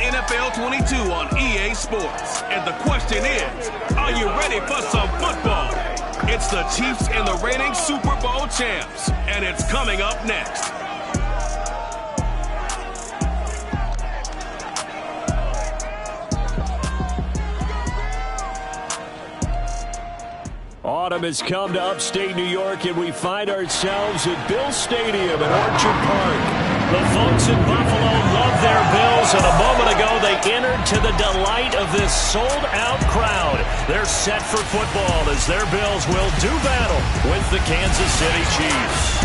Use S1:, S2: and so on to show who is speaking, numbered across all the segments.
S1: NFL 22 on EA Sports. And the question is, are you ready for some football? It's the Chiefs and the reigning Super Bowl champs, and it's coming up next.
S2: Autumn has come to upstate New York, and we find ourselves at Bills Stadium in Orchard Park. The folks in Buffalo love their Bills, and a moment ago they entered to the delight of this sold-out crowd. They're set for football as their Bills will do battle with the Kansas City Chiefs.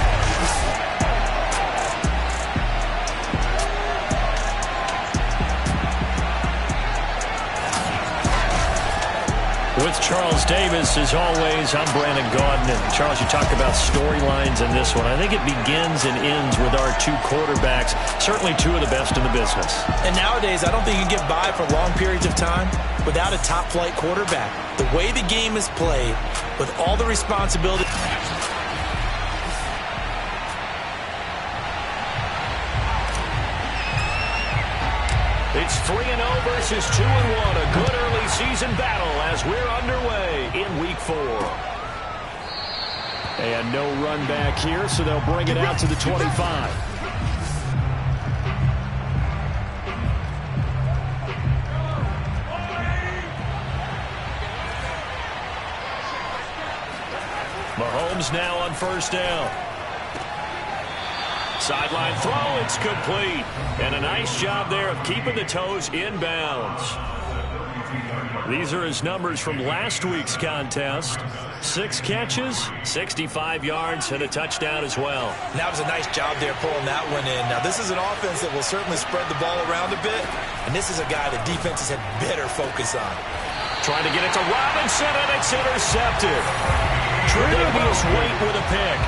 S2: With Charles Davis, as always, I'm Brandon Gaudin. And Charles, you talk about storylines in this one. I think it begins and ends with our two quarterbacks, certainly two of the best in the business.
S3: And nowadays, I don't think you can get by for long periods of time without a top-flight quarterback. The way the game is played, with all the responsibility.
S2: It's 3-0 versus 2-1. A good early season battle as we're underway in Week 4. And no run back here, so they'll bring it out to the 25. Mahomes now on first down. Sideline throw, it's complete. And a nice job there of keeping the toes in bounds. These are his numbers from last week's contest. 6 catches, 65 yards, and a touchdown as well.
S3: That was a nice job there pulling that one in. Now, this is an offense that will certainly spread the ball around a bit. And this is a guy that defenses had better focus on.
S2: Trying to get it to Robinson, and it's intercepted. Tre'Davious White with a pick.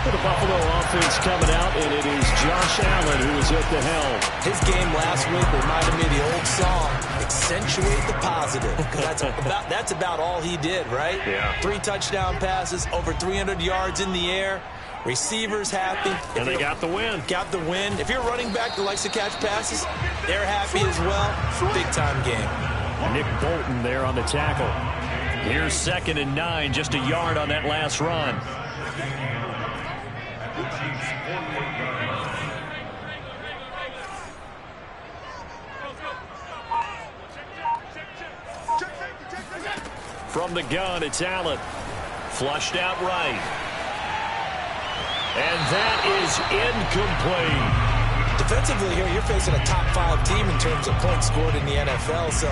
S2: The Buffalo offense coming out, and it is Josh Allen who is at the helm.
S3: His game last week reminded me of the old song, Accentuate the Positive. That's about all he did, right?
S2: Yeah.
S3: 3 touchdown passes, over 300 yards in the air. Receivers happy.
S2: And they got the win.
S3: Got the win. If you're a running back that likes to catch passes, they're happy as well. Big-time game.
S2: Nick Bolton there on the tackle. Here's 2nd and 9, just a yard on that last run. From the gun, it's Allen. Flushed out right. And that is incomplete.
S3: Defensively here, you're facing a top 5 team in terms of points scored in the NFL. So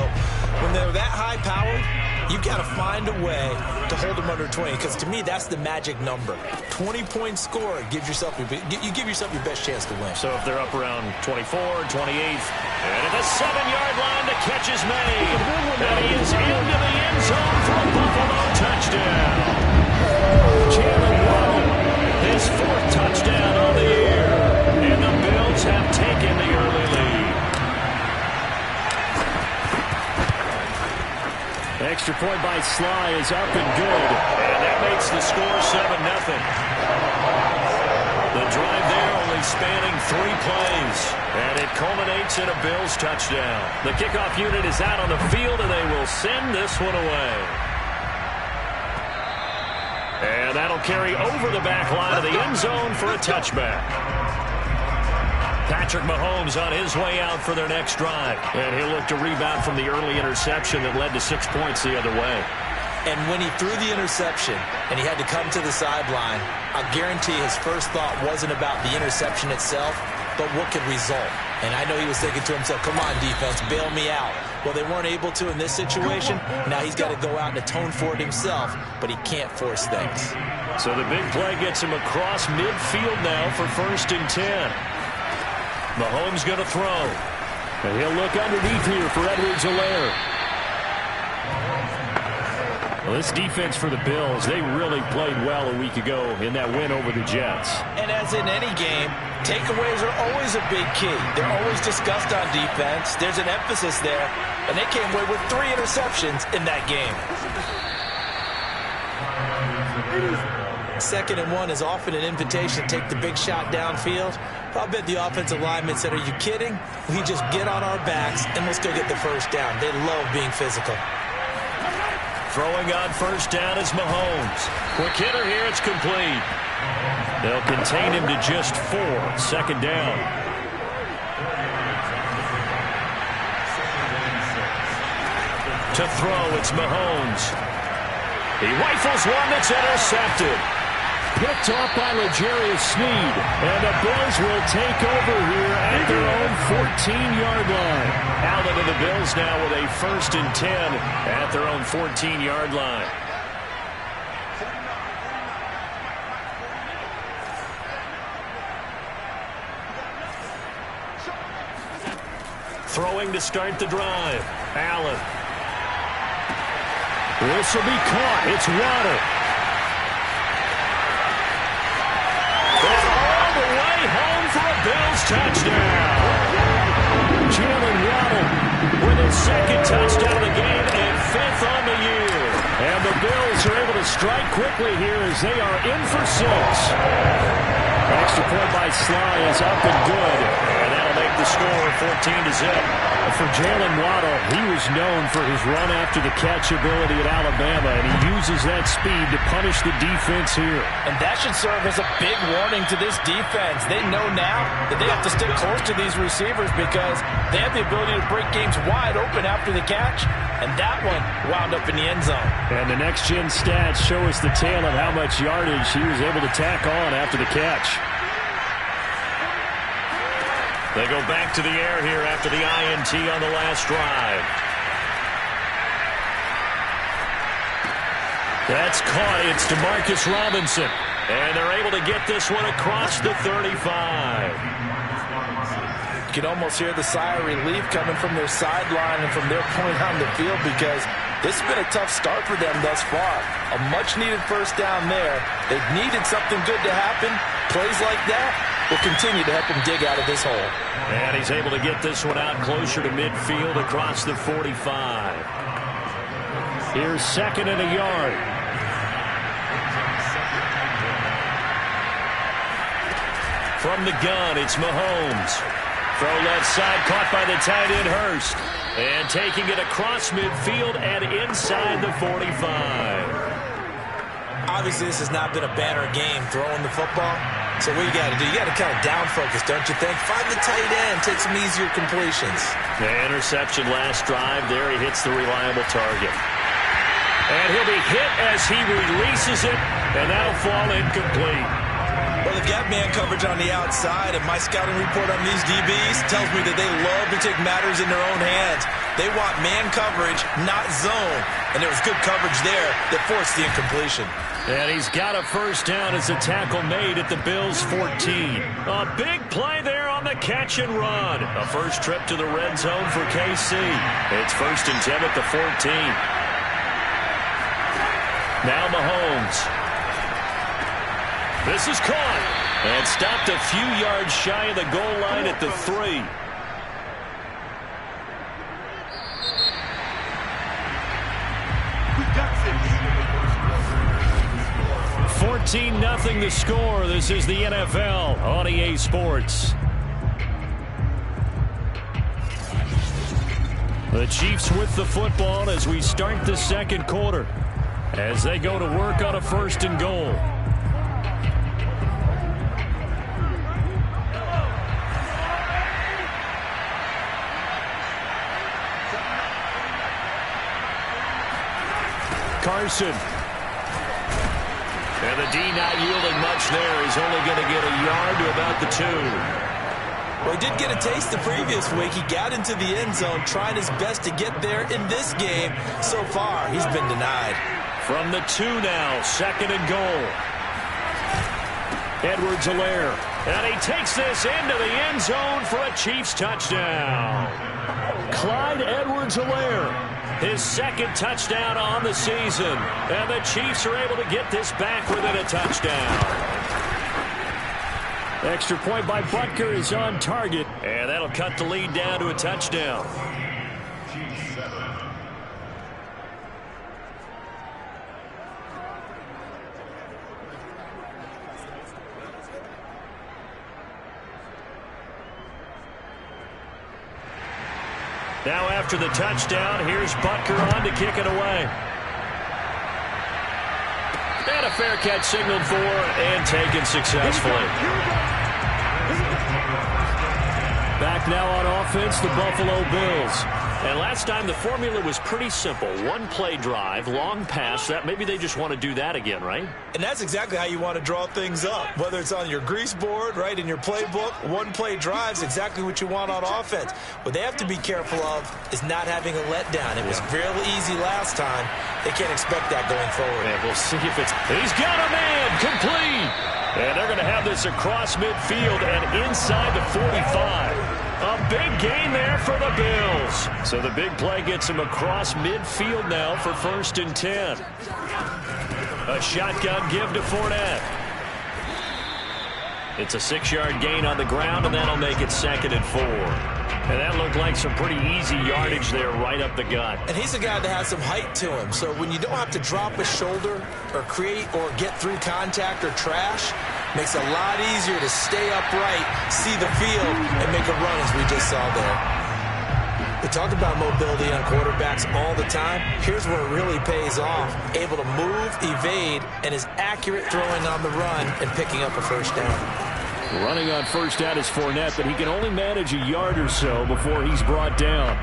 S3: when they're that high-powered, you've got to find a way to hold them under 20. Because to me, that's the magic number. 20-point score gives yourself you give yourself your best chance to win.
S2: So if they're up around 24, 28, and at the 7-yard line, the catch is made. And he is into the end zone for a Buffalo touchdown. Jalen Waddle, his 4th touchdown on the year. And the Bills have taken the early lead. Extra point by Sly is up and good. And that makes the score 7-0. The drive there only spanning 3 plays. And it culminates in a Bills touchdown. The kickoff unit is out on the field, and they will send this one away. And that'll carry over the back line of the end zone for a touchback. Patrick Mahomes on his way out for their next drive. And he'll look to rebound from the early interception that led to 6 points the other way.
S3: And when he threw the interception and he had to come to the sideline, I guarantee his first thought wasn't about the interception itself, but what could result. And I know he was thinking to himself, come on, defense, bail me out. Well, they weren't able to in this situation. Now he's got to go out and atone for it himself, but he can't force things.
S2: So the big play gets him across midfield now for 1st and 10. Mahomes going to throw. And he'll look underneath here for Edwards-Helaire. Well, this defense for the Bills, they really played well a week ago in that win over the Jets.
S3: And as in any game, takeaways are always a big key. They're always discussed on defense. There's an emphasis there. And they came away with 3 interceptions in that game. 2nd and 1 is often an invitation to take the big shot downfield. I'll bet the offensive linemen said, are you kidding? We just get on our backs and let's go get the first down. They love being physical.
S2: Throwing on first down is Mahomes. Quick hitter here, it's complete. They'll contain him to just 4. 2nd down. To throw, it's Mahomes. He rifles one that's intercepted. Picked off by L'Jarius Sneed. And the Bills will take over here at their own 14-yard line. Allen and the Bills now with a 1st and 10 at their own 14-yard line. Throwing to start the drive. Allen. This will be caught. It's Waddle. All the way home for a Bills touchdown. Jalen Waddle with his 2nd touchdown of the game and 5th on the year. And the Bills are able to strike quickly here as they are in for 6. Extra point by Sly is up and good. And that'll make the score 14-0. For Jalen Waddle, he was known for his run-after-the-catch ability at Alabama, and he uses that speed to punish the defense here.
S4: And that should serve as a big warning to this defense. They know now that they have to stick close to these receivers because they have the ability to break games wide open after the catch, and that one wound up in the end zone.
S2: And the next-gen stats show us the tale of how much yardage he was able to tack on after the catch. They go back to the air here after the INT on the last drive. That's caught. It's DeMarcus Robinson. And they're able to get this one across the 35.
S4: You can almost hear the sigh of relief coming from their sideline and from their point on the field because this has been a tough start for them thus far. A much-needed first down there. They've needed something good to happen. Plays like that will continue to help them dig out of this hole.
S2: And he's able to get this one out closer to midfield across the 45. Here's 2nd and a yard. From the gun, it's Mahomes. Throw left side, caught by the tight end Hurst. And taking it across midfield and inside the 45.
S3: Obviously, this has not been a banner game throwing the football. So what you got to do, you got to kind of down focus, don't you think? Find the tight end, take some easier completions.
S2: The interception last drive. There he hits the reliable target. And he'll be hit as he releases it, and that'll fall incomplete.
S3: Well, they've got man coverage on the outside, and my scouting report on these DBs tells me that they love to take matters in their own hands. They want man coverage, not zone. And there was good coverage there that forced the incompletion.
S2: And he's got a first down as a tackle made at the Bills' 14. A big play there on the catch and run. A first trip to the red zone for KC. It's 1st and 10 at the 14. Now Mahomes. This is caught. And stopped a few yards shy of the goal line at the 3. 14-0 the score. This is the NFL on EA Sports. The Chiefs with the football as we start the 2nd quarter. As they go to work on a 1st and goal. Carson. And the D not yielding much there. He's only going to get a yard to about the 2.
S3: Well, he did get a taste the previous week. He got into the end zone, trying his best to get there in this game. So far, he's been denied.
S2: From the 2 now, 2nd and goal. Edwards-Helaire. And he takes this into the end zone for a Chiefs touchdown. Clyde Edwards-Helaire. His 2nd touchdown on the season. And the Chiefs are able to get this back within a touchdown. Extra point by Butker is on target. And that'll cut the lead down to a touchdown. Now after the touchdown, here's Butker on to kick it away. And a fair catch signaled for and taken successfully. Back now on offense, the Buffalo Bills. And last time the formula was pretty simple. One play drive, long pass. That maybe they just want to do that again, right?
S3: And that's exactly how you want to draw things up. Whether it's on your grease board, right, in your playbook, one play drives exactly what you want on offense. What they have to be careful of is not having a letdown. It was fairly easy last time. They can't expect that going forward.
S2: And we'll see if it's... He's got a man! Complete! And they're going to have this across midfield and inside the 45. A big gain there for the Bills. So the big play gets him across midfield now for 1st and 10. A shotgun give to Fournette. It's a 6-yard gain on the ground, and that'll make it 2nd and 4. And that looked like some pretty easy yardage there right up the gut.
S3: And he's a guy that has some height to him. So when you don't have to drop a shoulder or create or get through contact or trash, makes it a lot easier to stay upright, see the field, and make a run as we just saw there. We talk about mobility on quarterbacks all the time. Here's where it really pays off. Able to move, evade, and is accurate throwing on the run and picking up a 1st down.
S2: Running on 1st down is Fournette, but he can only manage a yard or so before he's brought down.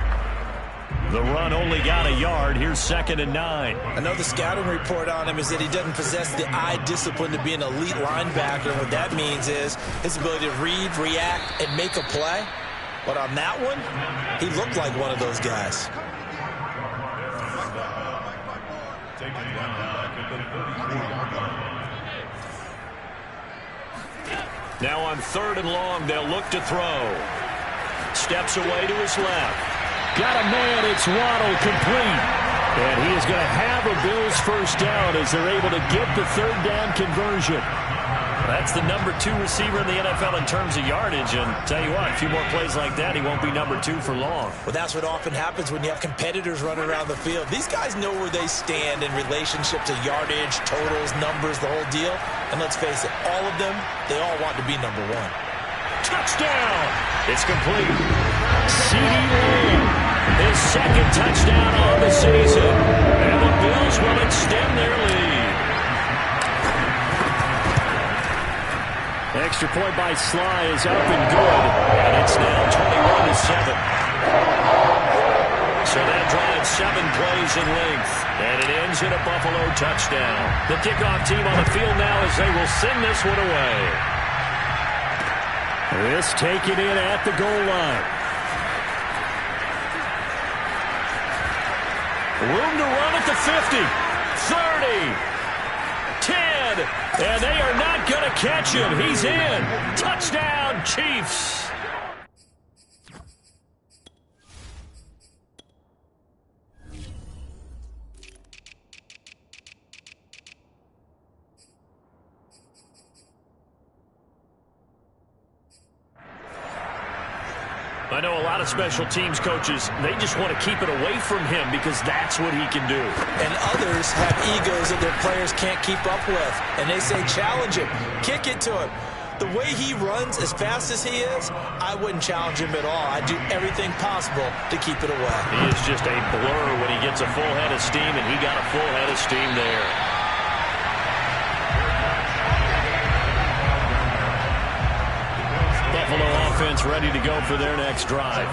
S2: The run only got a yard. Here's 2nd and 9.
S3: I know the scouting report on him is that he doesn't possess the eye discipline to be an elite linebacker. And what that means is his ability to read, react, and make a play. But on that one, he looked like one of those guys.
S2: Now on 3rd and long, they'll look to throw. Steps away to his left. Got a man, it's Waddle, complete. And he is going to have a Bills 1st down as they're able to get the 3rd down conversion. That's the number 2 receiver in the NFL in terms of yardage. And tell you what, a few more plays like that, he won't be number 2 for long.
S3: Well, that's what often happens when you have competitors running around the field. These guys know where they stand in relationship to yardage, totals, numbers, the whole deal. And let's face it, all of them, they all want to be number 1.
S2: Touchdown! It's complete. CeeDee Lamb, his 2nd touchdown on the season. And the Bills will extend their lead. Extra point by Sly is up and good. And it's now 21-7. So that drives 7 plays in length. And it ends in a Buffalo touchdown. The kickoff team on the field now as they will send this one away. This taken in at the goal line. Room to run at the 50, 30, 10, and they are not going to catch him. He's in. Touchdown, Chiefs. I know a lot of special teams coaches, they just want to keep it away from him because that's what he can do.
S3: And others have egos that their players can't keep up with. And they say, challenge him, kick it to him. The way he runs as fast as he is, I wouldn't challenge him at all. I'd do everything possible to keep it away.
S2: He is just a blur when he gets a full head of steam, and he got a full head of steam there. Buffalo offense ready to go for their next drive.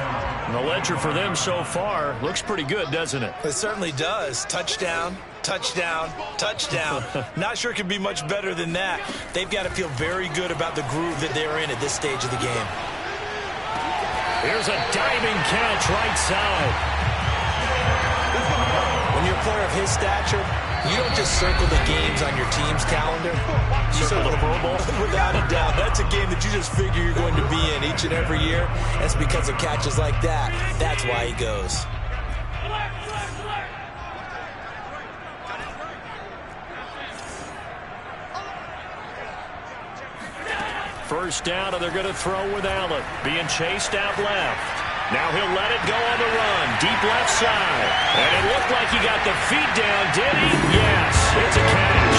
S2: And the ledger for them so far looks pretty good, doesn't it?
S3: It certainly does. Touchdown, touchdown, touchdown. Not sure it could be much better than that. They've got to feel very good about the groove that they're in at this stage of the game.
S2: Here's a diving catch right side.
S3: When you're a player of his stature, you don't just circle the games on your team's calendar. You circle the Pro Bowl. Without a doubt. That's a game that you just figure you're going to be in each and every year. That's because of catches like that. That's why he goes.
S2: First down, and they're going to throw with Allen. Being chased out left. Now he'll let it go on the run. Deep left side. And it looked like he got the feet down, did he? Yes, it's a catch.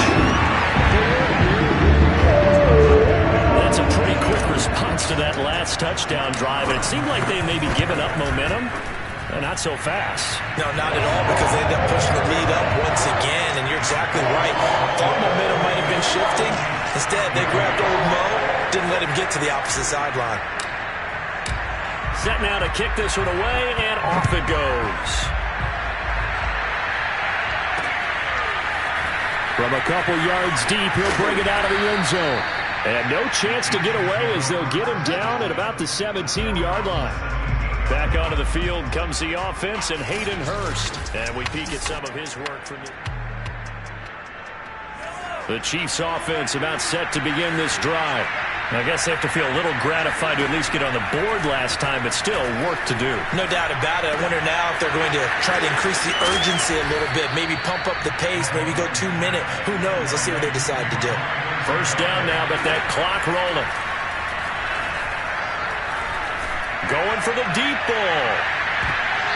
S2: That's a pretty quick response to that last touchdown drive. And it seemed like they may be giving up momentum. Not so fast.
S3: No, not at all, because they ended up pushing the lead up once again, and you're exactly right. Thought momentum might have been shifting. Instead, they grabbed old Mo, didn't let him get to the opposite sideline.
S2: Set now to kick this one away, and off it goes. From a couple yards deep, he'll bring it out of the end zone. And no chance to get away as they'll get him down at about the 17-yard line. Back onto the field comes the offense and Hayden Hurst. And we peek at some of his work from the Chiefs offense about set to begin this drive. I guess they have to feel a little gratified to at least get on the board last time, but still work to do.
S3: No doubt about it. I wonder now if they're going to try to increase the urgency a little bit, maybe pump up the pace, maybe go 2-minute. Who knows? Let's see what they decide to do.
S2: First down now, but that clock rolling. Going for the deep ball.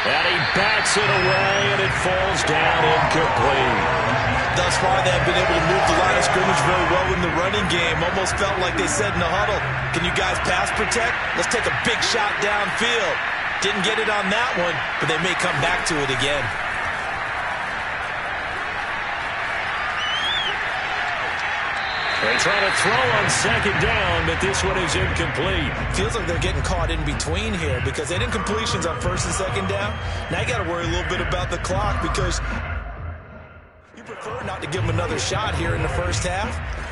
S2: And he bats it away, and it falls down incomplete.
S3: Thus far, they have been able to move the line of scrimmage very well in the running game. Almost felt like they said in the huddle, can you guys pass protect? Let's take a big shot downfield. Didn't get it on that one, but they may come back to it again.
S2: They try to throw on second down, but this one is incomplete.
S3: Feels like they're getting caught in between here because they didn't completions on first and second down. Now you got to worry a little bit about the clock because you prefer not to give them another shot here in the first half.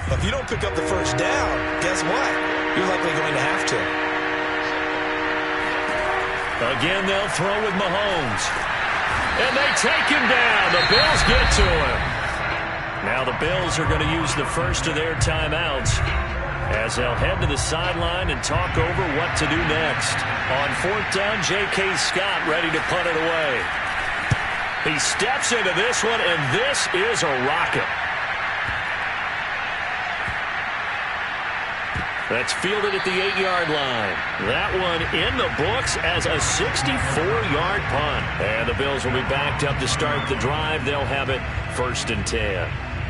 S3: But if you don't pick up the first down, guess what? You're likely going to have to.
S2: Again, they'll throw with Mahomes. And they take him down. The Bills get to him. Now the Bills are going to use the first of their timeouts as they'll head to the sideline and talk over what to do next. On fourth down, J.K. Scott ready to punt it away. He steps into this one, and this is a rocket. That's fielded at the 8-yard line. That one in the books as a 64-yard punt. And the Bills will be backed up to start the drive. They'll have it first and 10.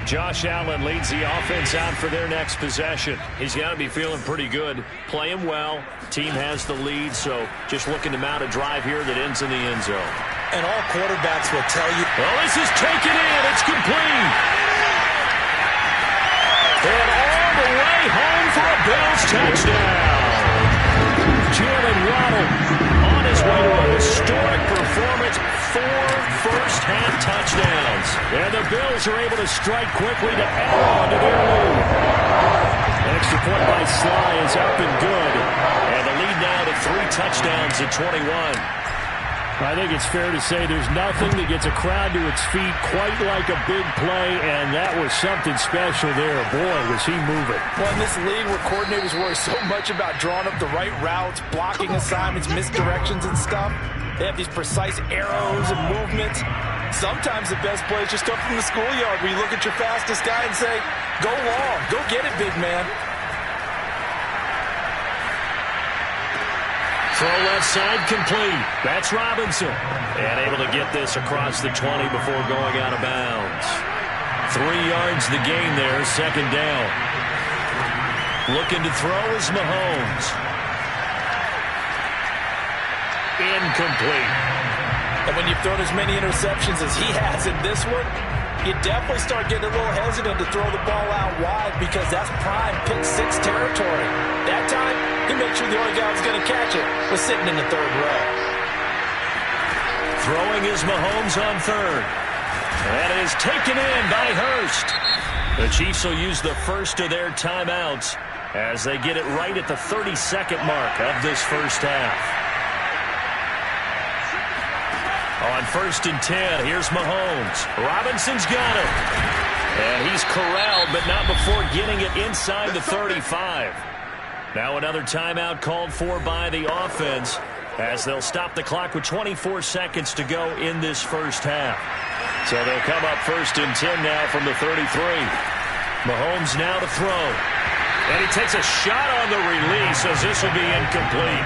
S2: Josh Allen leads the offense out for their next possession. He's got to be feeling pretty good, playing well. Team has the lead, so just looking to mount a drive here that ends in the end zone.
S3: And all quarterbacks will tell you.
S2: Well, this is taken in. It's complete. And all the way home for a Bills touchdown. Jalen Waddle on his way to a historic performance. 4 first-half touchdowns. And the Bills are able to strike quickly to add on to their lead. Extra point by Sly is up and good. And the lead now to 3 touchdowns at 21. I think it's fair to say there's nothing that gets a crowd to its feet quite like a big play, and that was something special there. Boy, was he moving.
S4: Well, in this league where coordinators worry so much about drawing up the right routes, blocking assignments, misdirections and stuff, they have these precise arrows and movements. Sometimes the best plays just come from the schoolyard where you look at your fastest guy and say, go long, go get it, big man.
S2: Throw left side complete. That's Robinson. And able to get this across the 20 before going out of bounds. 3 yards the gain there, second down. Looking to throw is Mahomes. Incomplete.
S4: And when you've thrown as many interceptions as he has in this one, you definitely start getting a little hesitant to throw the ball out wide because that's prime pick 6 territory. That time, he made sure the only guy who was going to catch it was sitting in the third row.
S2: Throwing is Mahomes on third. And it is taken in by Hurst. The Chiefs will use the first of their timeouts as they get it right at the 32nd mark of this first half. On first and 10, here's Mahomes. Robinson's got it. And he's corralled, but not before getting it inside the 35. Now another timeout called for by the offense as they'll stop the clock with 24 seconds to go in this first half. So they'll come up first and 10 now from the 33. Mahomes now to throw. And he takes a shot on the release as this will be incomplete.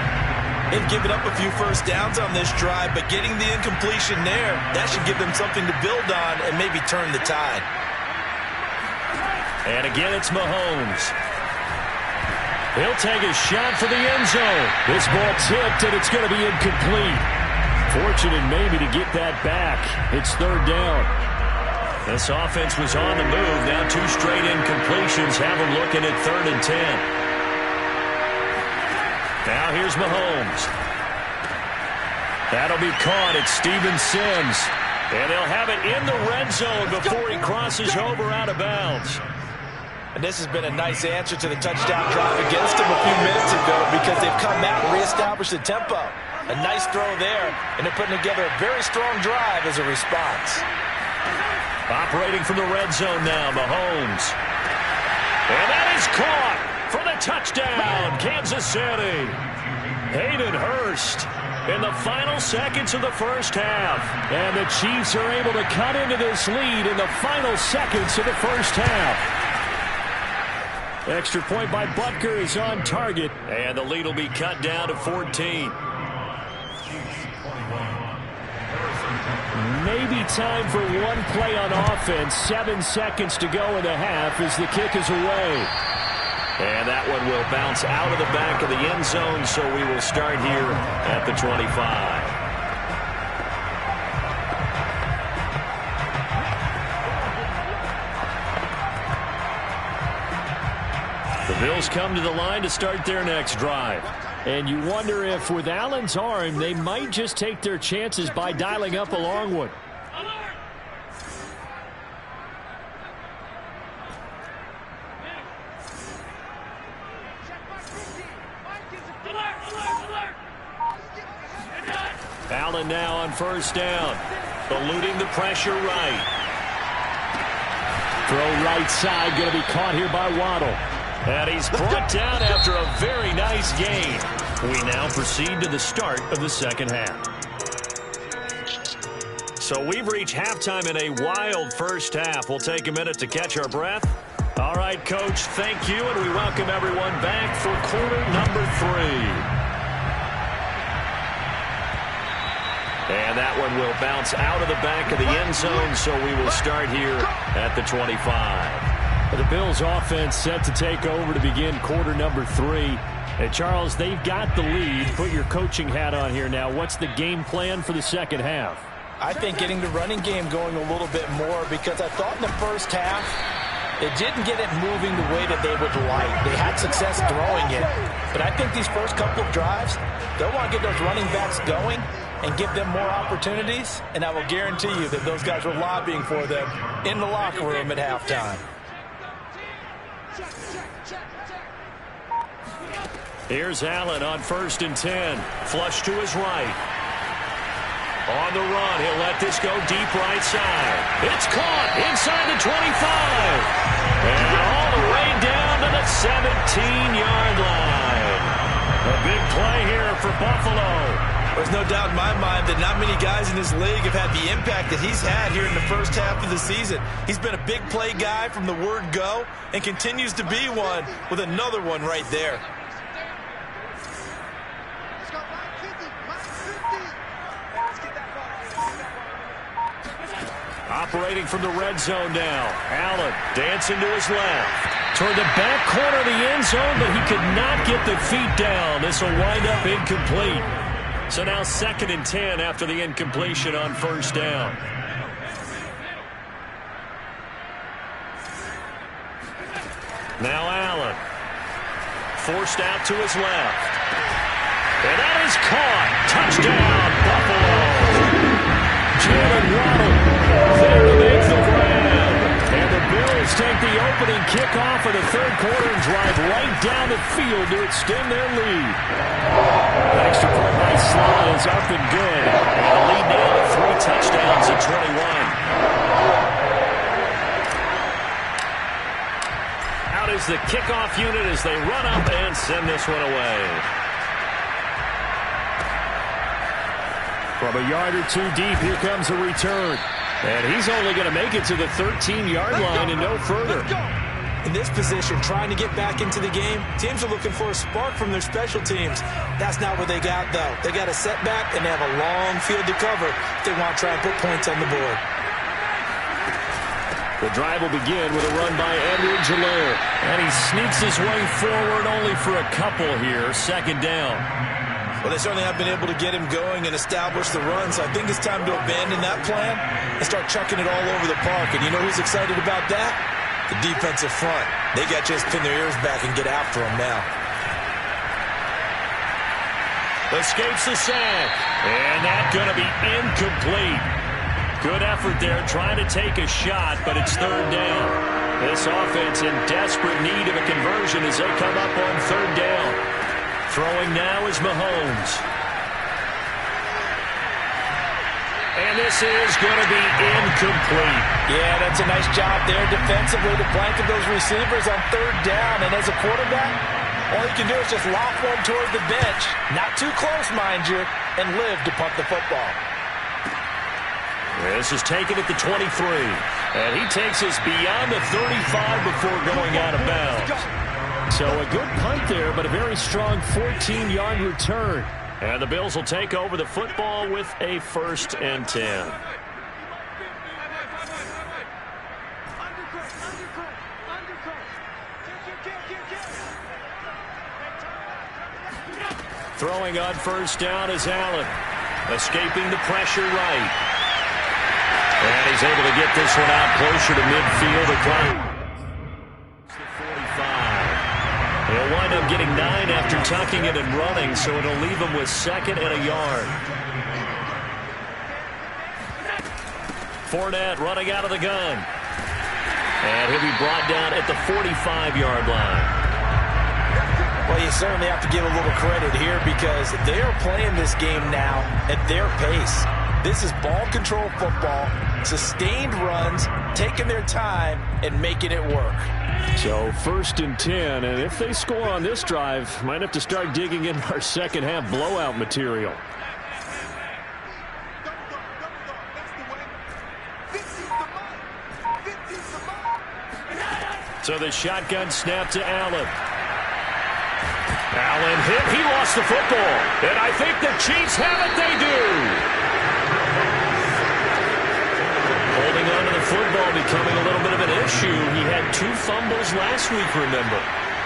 S3: They've given up a few first downs on this drive, but getting the incompletion there, that should give them something to build on and maybe turn the tide.
S2: And again, it's Mahomes. He'll take a shot for the end zone. This ball tipped, and it's going to be incomplete. Fortunate maybe to get that back. It's third down. This offense was on the move. Now 2 straight incompletions have them looking at 3rd and 10. Now here's Mahomes. That'll be caught at Steven Sims. And they'll have it in the red zone before he crosses over out of bounds.
S4: And this has been a nice answer to the touchdown drive against them a few minutes ago because they've come out and reestablished the tempo. A nice throw there, and they're putting together a very strong drive as a response.
S2: Operating from the red zone now, Mahomes. And that is caught for the touchdown, Kansas City. Hayden Hurst in the final seconds of the first half. And the Chiefs are able to cut into this lead in the final seconds of the first half. Extra point by Butker is on target, and the lead will be cut down to 14. Maybe time for one play on offense. 7 seconds to go in the half as the kick is away. And that one will bounce out of the back of the end zone, so we will start here at the 25. The Bills come to the line to start their next drive. And you wonder if with Allen's arm, they might just take their chances by dialing up a long one. Allen now on first down, eluding the pressure right. Throw right side, going to be caught here by Waddle. And he's brought down after a very nice gain. We now proceed to the start of the second half. So we've reached halftime in a wild first half. We'll take a minute to catch our breath. All right, Coach, thank you, and we welcome everyone back for quarter number 3. And that one will bounce out of the back of the end zone, so we will start here at the 25. The Bills offense set to take over to begin quarter number 3. And Charles, they've got the lead. Put your coaching hat on here now. What's the game plan for the second half?
S4: I think getting the running game going a little bit more because I thought in the first half it didn't get it moving the way that they would like. They had success throwing it. But I think these first couple of drives, they'll want to get those running backs going and give them more opportunities. And I will guarantee you that those guys were lobbying for them in the locker room at halftime.
S2: Here's Allen on 1st and 10. Flush to his right. On the run, he'll let this go deep right side. It's caught inside the 25. And all the way down to the 17-yard line. A big play here for Buffalo.
S4: There's no doubt in my mind that not many guys in this league have had the impact that he's had here in the first half of the season. He's been a big play guy from the word go and continues to be one with another one right there.
S2: Operating from the red zone now. Allen dancing to his left. Toward the back corner of the end zone, but he could not get the feet down. This will wind up incomplete. So now 2nd and 10 after the incompletion on first down. Now Allen. Forced out to his left. And that is caught. Touchdown, Buffalo. Jalen Waddle there to make the grab. And the Bills take the opening kickoff of the third quarter and drive right down the field to extend their lead. That extra point by Slot is up and good. And the lead now to 3 touchdowns at 21. Out is the kickoff unit as they run up and send this one away. From a yard or 2 deep, here comes a return. And he's only going to make it to the 13-yard line and no further.
S4: In this position, trying to get back into the game, teams are looking for a spark from their special teams. That's not what they got, though. They got a setback, and they have a long field to cover if they want to try and put points on the board.
S2: The drive will begin with a run by Edwards-Helaire. And he sneaks his way forward only for a couple here. 2nd down.
S4: Well, they certainly have been able to get him going and establish the run, so I think it's time to abandon that plan and start chucking it all over the park. And you know who's excited about that? The defensive front. They got to just pin their ears back and get after him now.
S2: Escapes the sack, and that's going to be incomplete. Good effort there trying to take a shot, but it's third down. This offense in desperate need of a conversion as they come up on third down. Throwing now is Mahomes. And this is going to be incomplete.
S4: Yeah, that's a nice job there defensively to blanket those receivers on third down. And as a quarterback, all you can do is just lock one toward the bench. Not too close, mind you, and live to punt the football.
S2: This is taken at the 23. And he takes us beyond the 35 before going out of bounds. So a good punt there, but a very strong 14-yard return. And the Bills will take over the football with a 1st and 10. Throwing on first down is Allen. Escaping the pressure right. And he's able to get this one out closer to midfield. The clock. He'll wind up getting 9 after tucking it and running, so it'll leave him with 2nd and a yard. Fournette running out of the gun. And he'll be brought down at the 45-yard line.
S4: Well, you certainly have to give a little credit here because they are playing this game now at their pace. This is ball control football, sustained runs, taking their time, and making it work.
S2: So 1st and 10, and if they score on this drive, might have to start digging in our second half blowout material. So the shotgun snap to Allen. Allen hit, he lost the football, and I think the Chiefs have it, they do. Holding on to the football becoming a little bit of an issue. He had 2 fumbles last week, remember.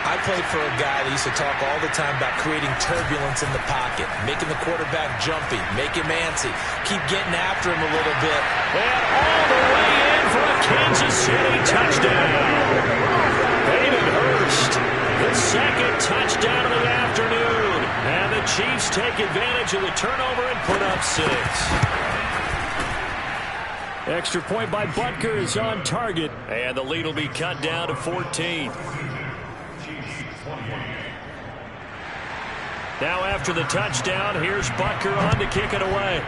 S3: I played for a guy that used to talk all the time about creating turbulence in the pocket, making the quarterback jumpy, make him antsy, keep getting after him a little bit.
S2: And all the way in for a Kansas City touchdown. Hayden Hurst, the 2nd touchdown of the afternoon. And the Chiefs take advantage of the turnover and put up 6. Extra point by Butker is on target. And the lead will be cut down to 14. Now after the touchdown, here's Butker on to kick it away.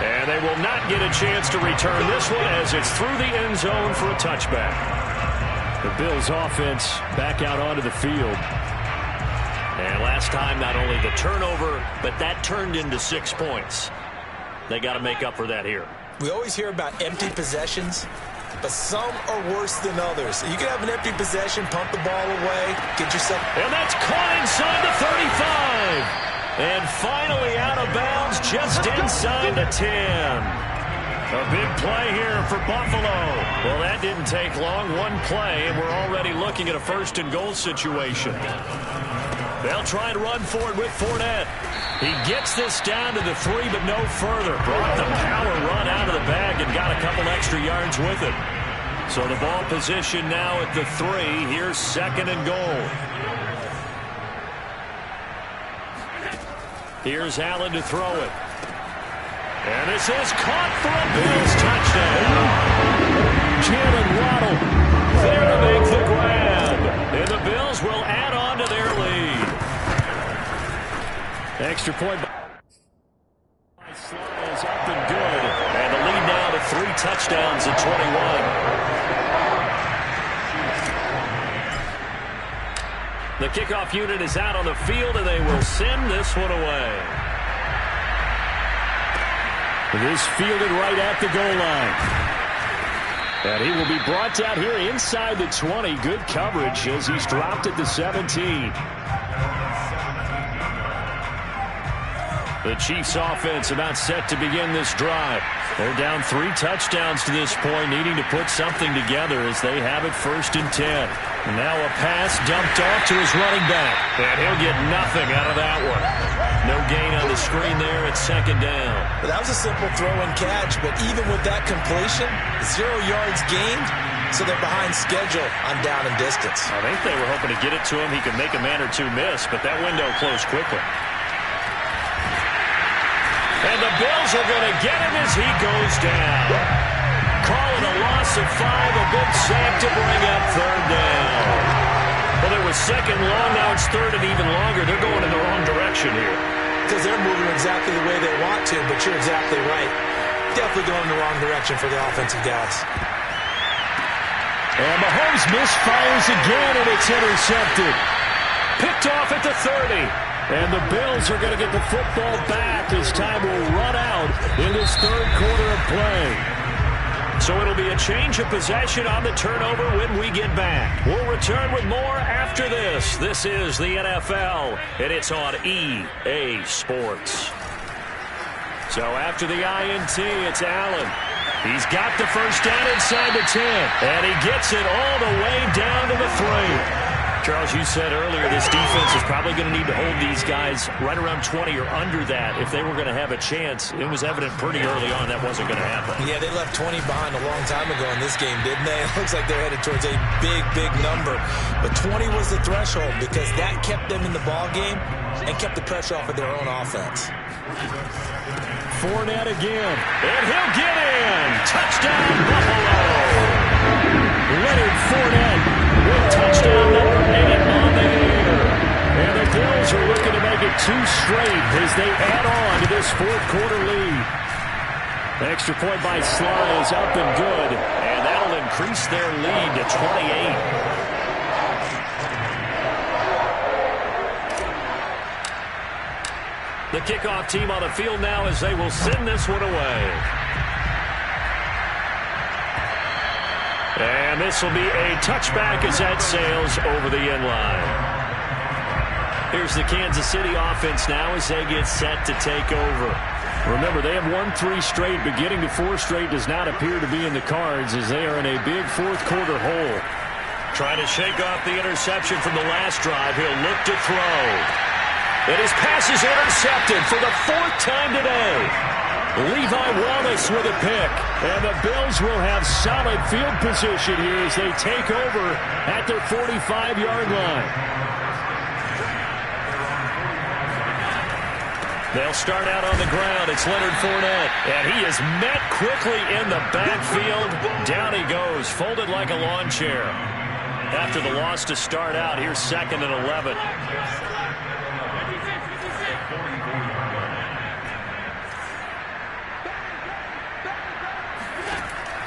S2: And they will not get a chance to return this one as it's through the end zone for a touchback. The Bills offense back out onto the field. And last time, not only the turnover, but that turned into 6 points. They got to make up for that here.
S3: We always hear about empty possessions, but some are worse than others. You can have an empty possession, pump the ball away, get yourself...
S2: And that's caught inside the 35. And finally out of bounds just inside the 10. A big play here for Buffalo. Well, that didn't take long. One play, and we're already looking at a 1st and goal situation. They'll try and run forward with Fournette. He gets this down to the 3, but no further. Brought the power run out of the bag and got a couple extra yards with it. So the ball position now at the 3. Here's 2nd and goal. Here's Allen to throw it. And this is caught for a Bills touchdown. Jalen Waddle there to make the grab. And the Bills will add on to their lead. Extra point by Sly is up and good. And the lead now to 3 touchdowns at 21. The kickoff unit is out on the field, and they will send this one away. This fielded right at the goal line. And he will be brought down here inside the 20. Good coverage as he's dropped at the 17. The Chiefs offense about set to begin this drive. They're down 3 touchdowns to this point, needing to put something together as they have it 1st and 10. And now a pass dumped off to his running back. And he'll get nothing out of that one. No gain on the screen there at second down.
S3: Well, that was a simple throw and catch, but even with that completion, 0 yards gained, so they're behind schedule on down and distance.
S2: I think they were hoping to get it to him. He could make a man or two miss, but that window closed quickly. And the Bills are going to get him as he goes down. Call it a loss of 5, a big sack to bring up third down. Well, it was second long, now it's third and even longer. They're going in the wrong direction here.
S3: Because they're moving exactly the way they want to, but you're exactly right. Definitely going in the wrong direction for the offensive guys.
S2: And Mahomes misfires again, and it's intercepted. Picked off at the 30. And the Bills are going to get the football back as time will run out in this third quarter of play. So it'll be a change of possession on the turnover when we get back. We'll return with more after this. This is the NFL, and it's on EA Sports. So after the INT, it's Allen. He's got the first down inside the 10, and he gets it all the way down to the 3. Charles, you said earlier this defense is probably going to need to hold these guys right around 20 or under that if they were going to have a chance. It was evident pretty early on that wasn't going to happen.
S3: Yeah, they left 20 behind a long time ago in this game, didn't they? It looks like they're headed towards a big, big number. But 20 was the threshold because that kept them in the ball game and kept the pressure off of their own offense.
S2: Fournette again, and he'll get in. Touchdown, Buffalo. Leonard Fournette with touchdown number 8 on the air. And the Bills are looking to make it 2 straight as they add on to this fourth quarter lead. The extra point by Sly is up and good, and that'll increase their lead to 28. The kickoff team on the field now as they will send this one away. And this will be a touchback as that sails over the end line. Here's the Kansas City offense now as they get set to take over. Remember, they have won 3 straight, but getting to 4 straight does not appear to be in the cards as they are in a big fourth quarter hole. Trying to shake off the interception from the last drive. He'll look to throw. And his pass is intercepted for the 4th time today. Levi Wallace with a pick. And the Bills will have solid field position here as they take over at their 45-yard line. They'll start out on the ground. It's Leonard Fournette. And he is met quickly in the backfield. Down he goes, folded like a lawn chair. After the loss to start out, here's 2nd and 11.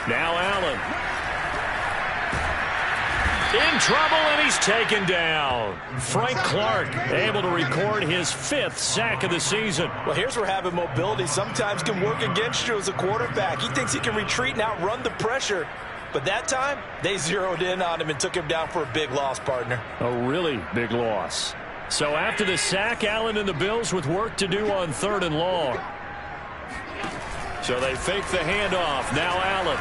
S2: Now Allen. In trouble, and he's taken down. Frank Clark able to record his 5th sack of the season.
S4: Well, here's where having mobility sometimes can work against you as a quarterback. He thinks he can retreat and outrun the pressure. But that time, they zeroed in on him and took him down for a big loss, partner.
S2: A really big loss. So after the sack, Allen and the Bills with work to do on 3rd and long. So they fake the handoff. Now Allen.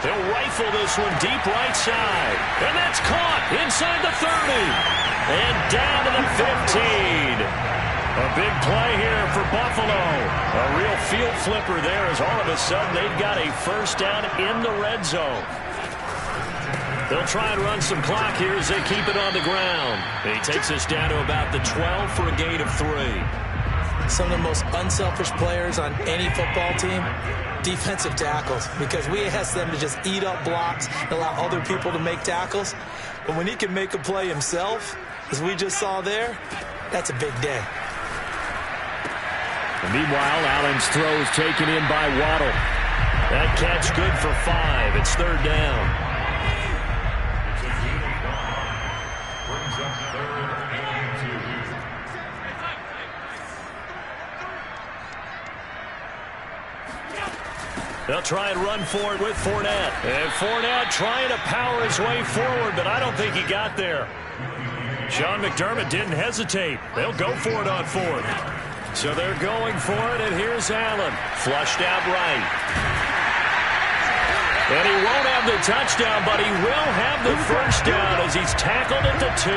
S2: They'll rifle this one deep right side. And that's caught inside the 30. And down to the 15. A big play here for Buffalo. A real field flipper there as all of a sudden they've got a first down in the red zone. They'll try and run some clock here as they keep it on the ground. He takes us down to about the 12 for a gain of 3.
S3: Some of the most unselfish players on any football team, defensive tackles, because we ask them to just eat up blocks and allow other people to make tackles. But when he can make a play himself, as we just saw there, that's a big day.
S2: And meanwhile, Allen's throw is taken in by Waddle. That catch good for 5. It's 3rd down. They'll try and run for it with Fournette. And Fournette trying to power his way forward, but I don't think he got there. Sean McDermott didn't hesitate. They'll go for it on 4th. So they're going for it, and here's Allen. Flushed out right. And he won't have the touchdown, but he will have the first down as he's tackled at the 2.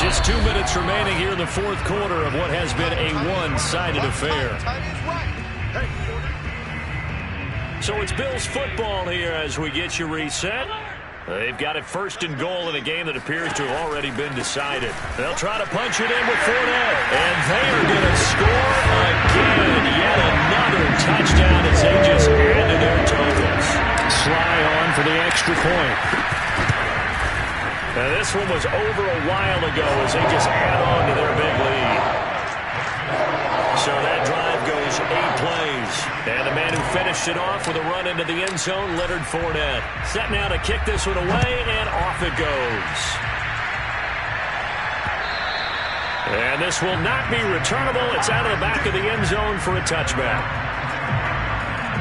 S2: Just 2 minutes remaining here in the fourth quarter of what has been a one-sided affair. So it's Bills football here as we get you reset. They've got it first and goal in a game that appears to have already been decided. They'll try to punch it in with Fournette. And they are going to score again. Yet another touchdown as they just add to their totals. Sly on for the extra point. Now this one was over a while ago as they just add on to their big lead. So that drive goes 8 plays. And the man who finished it off with a run into the end zone, Leonard Fournette. Set now to kick this one away, and off it goes. And this will not be returnable. It's out of the back of the end zone for a touchback.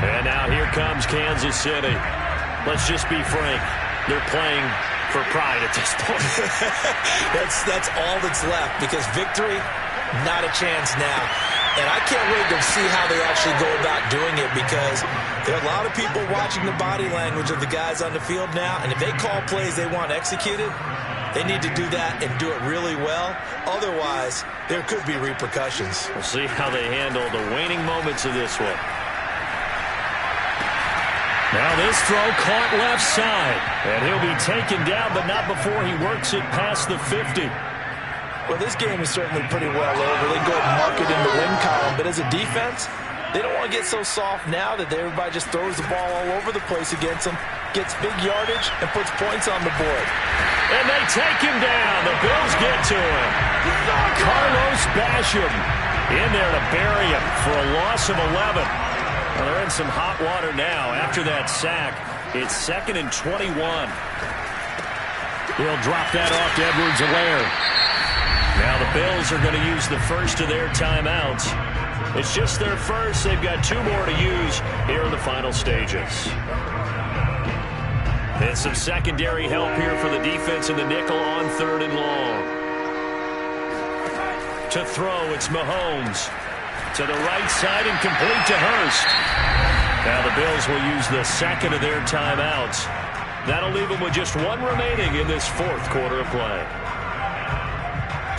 S2: And now here comes Kansas City. Let's just be frank. They're playing for pride at this point.
S3: That's all that's left, because victory, not a chance now. And I can't wait to see how they actually go about doing it, because there are a lot of people watching the body language of the guys on the field now, and if they call plays they want executed, they need to do that and do it really well. Otherwise, there could be repercussions.
S2: We'll see how they handle the waning moments of this one. Now this throw caught left side, and he'll be taken down, but not before he works it past the 50.
S4: Well, this game is certainly pretty well over. They go and mark it in the win column. But as a defense, they don't want to get so soft now that everybody just throws the ball all over the place against them, gets big yardage, and puts points on the board.
S2: And they take him down. The Bills get to him. Carlos Basham in there to bury him for a loss of 11. Well, they're in some hot water now. After that sack, it's 2nd and 21. He'll drop that off to Edwards-Helaire. Now the Bills are going to use the first of their timeouts. It's just their first. They've got 2 more to use here in the final stages. And some secondary help here for the defense in the nickel on 3rd and long. To throw, it's Mahomes. To the right side and complete to Hurst. Now the Bills will use the second of their timeouts. That'll leave them with just 1 remaining in this fourth quarter of play.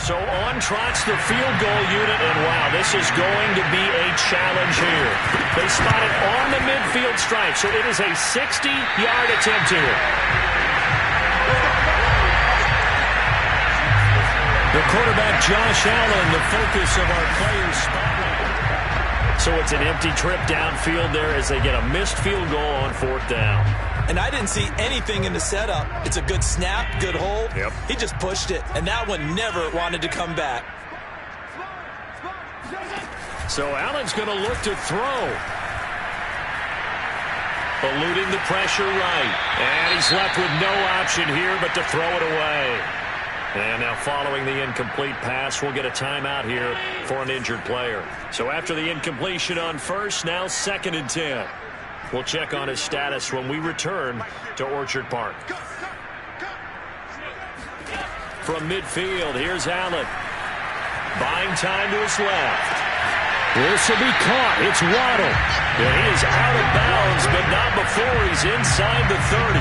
S2: So on trots the field goal unit, and wow, this is going to be a challenge here. They spot it on the midfield stripe, so it is a 60-yard attempt here. The quarterback, Josh Allen, the focus of our players' spotlight. So it's an empty trip downfield there as they get a missed field goal on 4th down.
S3: And I didn't see anything in the setup. It's a good snap, good hold.
S2: Yep.
S3: He just pushed it, and that one never wanted to come back.
S2: So Allen's going to look to throw. Eluding the pressure right. And he's left with no option here but to throw it away. And now following the incomplete pass, we'll get a timeout here for an injured player. So after the incompletion on first, now 2nd and 10. We'll check on his status when we return to Orchard Park. From midfield, here's Allen. Buying time to his left. This will be caught. It's Waddle. And he is out of bounds, but not before he's inside the 30.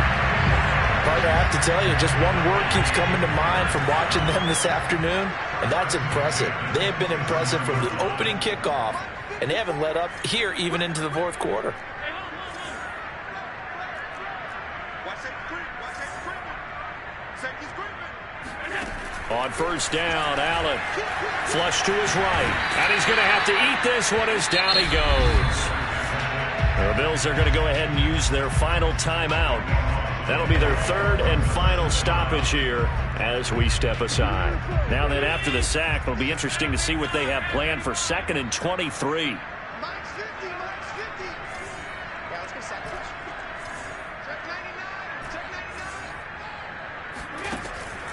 S4: Partner, I have to tell you, just one word keeps coming to mind from watching them this afternoon, and that's impressive. They have been impressive from the opening kickoff, and they haven't let up here even into the fourth quarter.
S2: On first down, Allen. Flush to his right. And he's going to have to eat this one as down he goes. The Bills are going to go ahead and use their final timeout. That'll be their 3rd and final stoppage here as we step aside. Now then, after the sack, it'll be interesting to see what they have planned for 2nd and 23.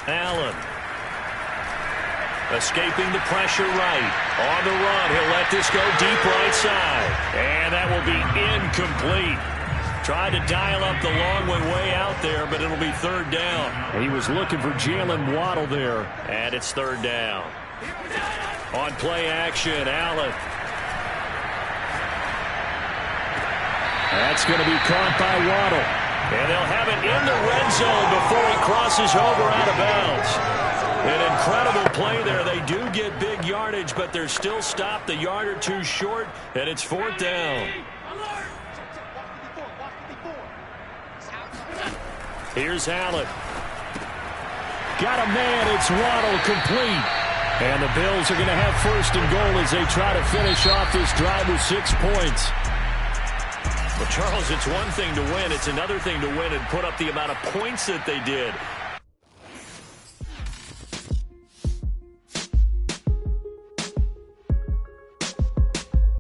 S2: Allen. Escaping the pressure right. On the run, he'll let this go deep right side. And that will be incomplete. Tried to dial up the long way out there, but it'll be 3rd down. He was looking for Jalen Waddle there, and it's 3rd down. On play action, Allen. That's going to be caught by Waddle. And they'll have it in the red zone before he crosses over out of bounds. An incredible play there. They do get big yardage, but they're still stopped a yard or two short, and it's 4th down. Here's Allen. Got a man. It's Waddle, complete. And the Bills are going to have 1st and goal as they try to finish off this drive with 6 points. Well, Charles, it's one thing to win. It's another thing to win and put up the amount of points that they did.